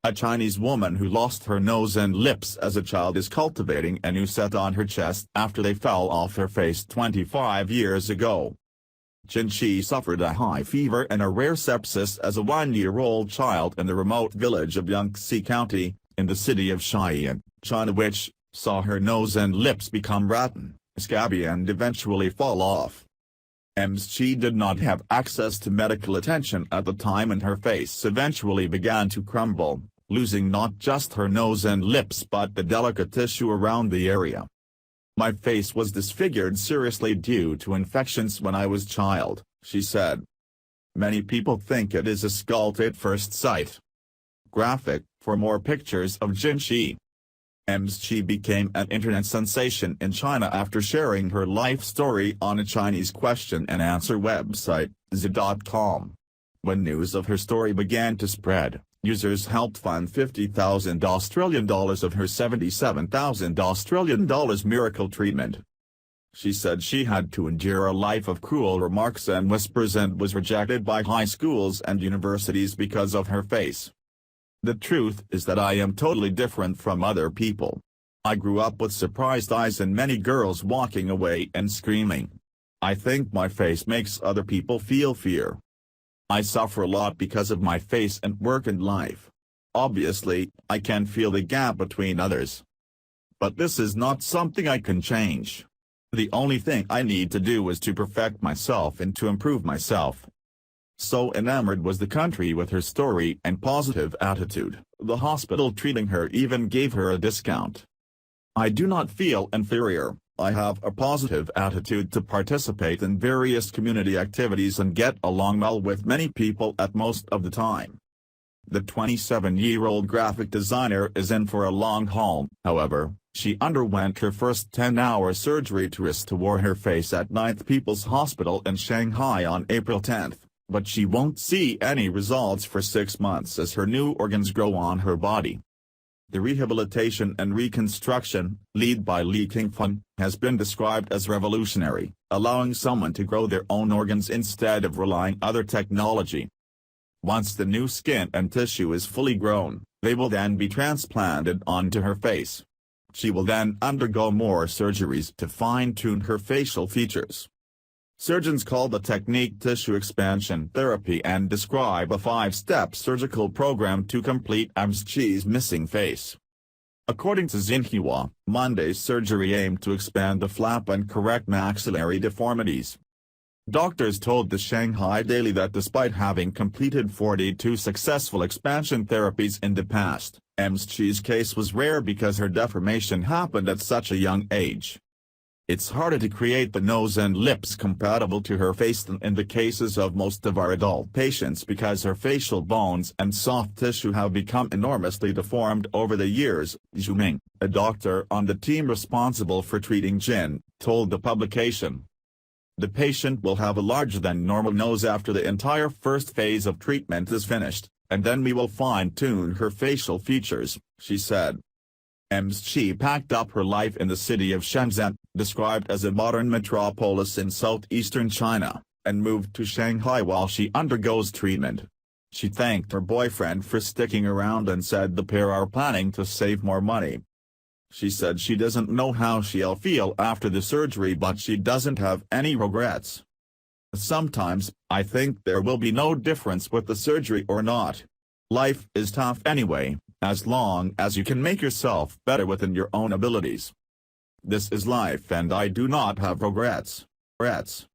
A Chinese woman who lost her nose and lips as a child is cultivating a new set on her chest after they fell off her face 25 years ago. Jin Shi suffered a high fever and a rare sepsis as a 1-year-old child in the remote village of Yangtze County, in the city of Xi'an, China, which saw her nose and lips become rotten, scabby and eventually fall off. Ms. Chi did not have access to medical attention at the time and her face eventually began to crumble, losing not just her nose and lips but the delicate tissue around the area. My face was disfigured seriously due to infections when I was a child, she said. Many people think it is a skull at first sight. Graphic. For more pictures of Jin Shi. Ms. Chi became an internet sensation in China after sharing her life story on a Chinese question-and-answer website, Z.com. When news of her story began to spread, users helped fund $50,000 of her $77,000 miracle treatment. She said she had to endure a life of cruel remarks and whispers and was rejected by high schools and universities because of her face. The truth is that I am totally different from other people. I grew up with surprised eyes and many girls walking away and screaming. I think my face makes other people feel fear. I suffer a lot because of my face and work and life. Obviously, I can feel the gap between others. But this is not something I can change. The only thing I need to do is to perfect myself and to improve myself. So enamored was the country with her story and positive attitude, the hospital treating her even gave her a discount. I do not feel inferior, I have a positive attitude to participate in various community activities and get along well with many people at most of the time. The 27-year-old graphic designer is in for a long haul, however. She underwent her first 10-hour surgery to restore her face at 9th People's Hospital in Shanghai on April 10. But she won't see any results for 6 months as her new organs grow on her body. The rehabilitation and reconstruction, led by Li Qingfeng, has been described as revolutionary, allowing someone to grow their own organs instead of relying on other technology. Once the new skin and tissue is fully grown, they will then be transplanted onto her face. She will then undergo more surgeries to fine-tune her facial features. Surgeons call the technique tissue expansion therapy and describe a 5-step surgical program to complete Ms. Chi's missing face. According to Xinhua, Monday's surgery aimed to expand the flap and correct maxillary deformities. Doctors told the Shanghai Daily that despite having completed 42 successful expansion therapies in the past, Ms. Chi's case was rare because her deformation happened at such a young age. It's harder to create the nose and lips compatible to her face than in the cases of most of our adult patients because her facial bones and soft tissue have become enormously deformed over the years, Zhu Ming, a doctor on the team responsible for treating Jin, told the publication. The patient will have a larger than normal nose after the entire first phase of treatment is finished, and then we will fine-tune her facial features, she said. Ms. Chi packed up her life in the city of Shenzhen, described as a modern metropolis in southeastern China, and moved to Shanghai while she undergoes treatment. She thanked her boyfriend for sticking around and said the pair are planning to save more money. She said she doesn't know how she'll feel after the surgery but she doesn't have any regrets. Sometimes, I think there will be no difference with the surgery or not. Life is tough anyway, as long as you can make yourself better within your own abilities. This is life and I do not have regrets.